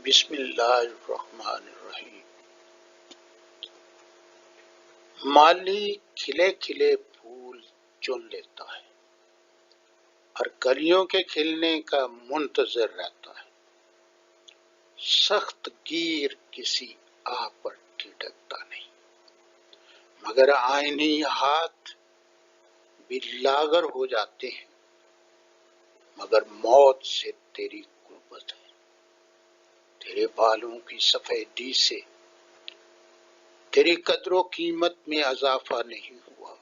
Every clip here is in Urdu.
بسم اللہ الرحمن الرحیم۔ مالی کھلے کھلے پھول چن لیتا ہے اور کلیوں کے کھلنے کا منتظر رہتا ہے۔ سخت گیر کسی آہ پر ٹھٹکتا نہیں، مگر آئینی ہاتھ بھی لاغر ہو جاتے ہیں، مگر موت سے تیری قربت ہے۔ تیرے بالوں کی سفیدی سے تیری قدر و قیمت میں اضافہ نہیں ہوا،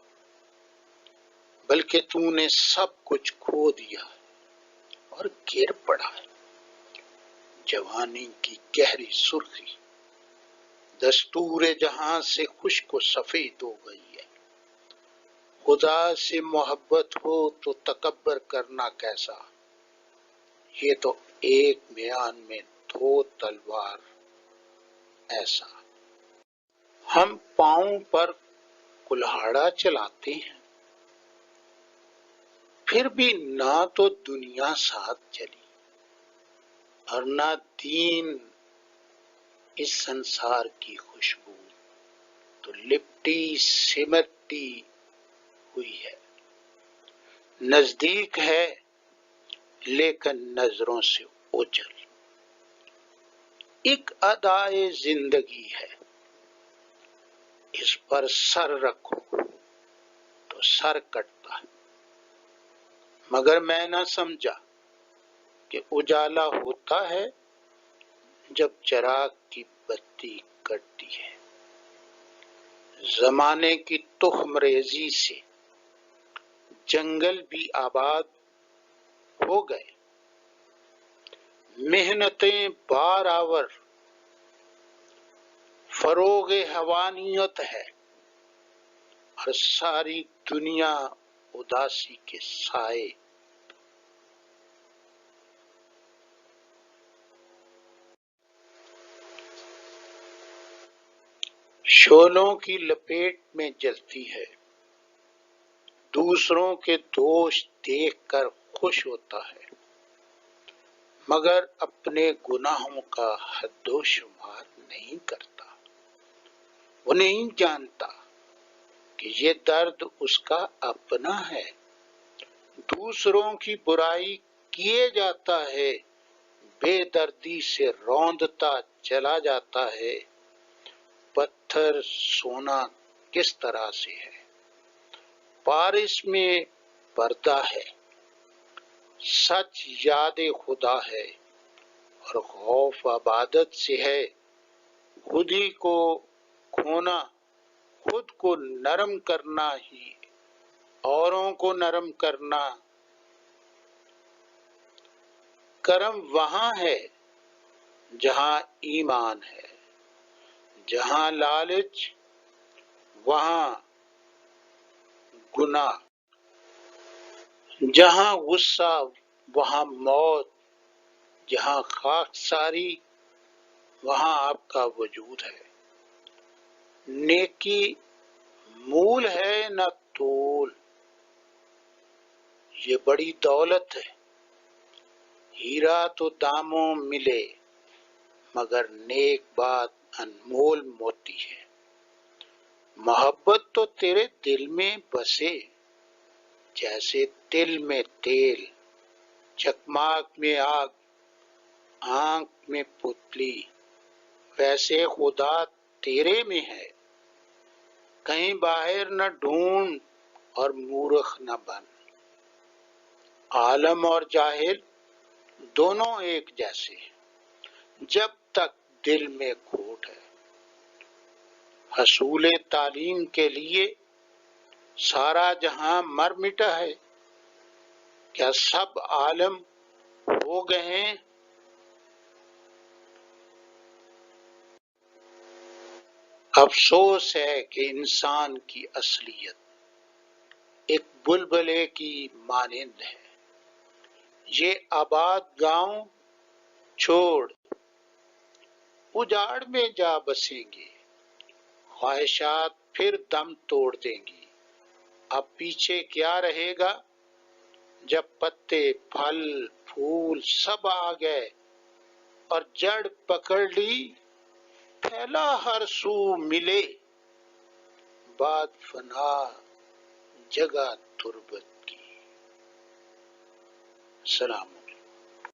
بلکہ تو نے سب کچھ کھو دیا اور گر پڑا ہے۔ جوانی کی گہری سرخی دستور جہاں سے خشک و سفید ہو گئی ہے۔ خدا سے محبت ہو تو تکبر کرنا کیسا، یہ تو ایک میان میں دو تلوار ایسا۔ ہم پاؤں پر کلہاڑا چلاتے ہیں، پھر بھی نہ تو دنیا ساتھ چلی اور نہ دین۔ اس سنسار کی خوشبو تو لپٹی سمٹی ہوئی ہے، نزدیک ہے لیکن نظروں سے اوجھل۔ ایک ادائے زندگی ہے، اس پر سر رکھو تو سر کٹتا ہے، مگر میں نہ سمجھا کہ اجالا ہوتا ہے جب چراغ کی بتی کٹتی ہے۔ زمانے کی تخم ریزی سے جنگل بھی آباد ہو گئے، محنتیں بار آور فروغ حیوانیت ہے، اور ساری دنیا اداسی کے سائے۔ شعلوں کی لپیٹ میں جلتی ہے، دوسروں کے دوش دیکھ کر خوش ہوتا ہے، مگر اپنے گناہوں کا حد و شمار نہیں کرتا۔ وہ نہیں جانتا کہ یہ درد اس کا اپنا ہے۔ دوسروں کی برائی کیے جاتا ہے، بے دردی سے روندتا چلا جاتا ہے۔ پتھر سونا کس طرح سے ہے، پارس میں پردہ ہے۔ سچ یاد خدا ہے اور خوف عبادت سے ہے۔ خود ہی کو کھونا، خود کو نرم کرنا ہی اوروں کو نرم کرنا۔ کرم وہاں ہے جہاں ایمان ہے، جہاں لالچ وہاں گناہ، جہاں غصہ وہاں موت، جہاں خاکساری وہاں آپ کا وجود ہے۔ نیکی مول ہے نہ تول، یہ بڑی دولت ہے۔ ہیرا تو داموں ملے، مگر نیک بات انمول موتی ہے۔ محبت تو تیرے دل میں بسے، جیسے تل میں تیل، چکماک میں آگ، آنکھ میں پتلی، ویسے خدا تیرے میں ہے۔ کہیں باہر نہ ڈھونڈ اور مورخ نہ بن۔ عالم اور جاہل دونوں ایک جیسے ہیں جب تک دل میں کھوٹ ہے۔ حصول تعلیم کے لیے سارا جہاں مر مٹا ہے، کیا سب عالم ہو گئے ہیں؟ افسوس ہے کہ انسان کی اصلیت ایک بلبلے کی مانند ہے۔ یہ آباد گاؤں چھوڑ اجاڑ میں جا بسیں گے، خواہشات پھر دم توڑ دیں گی۔ اب پیچھے کیا رہے گا جب پتے پھل پھول سب آ گئے؟ اور جڑ پکڑ لی، پھیلا ہر سو ملے، بعد فنا جگہ تربت کی۔ سلام۔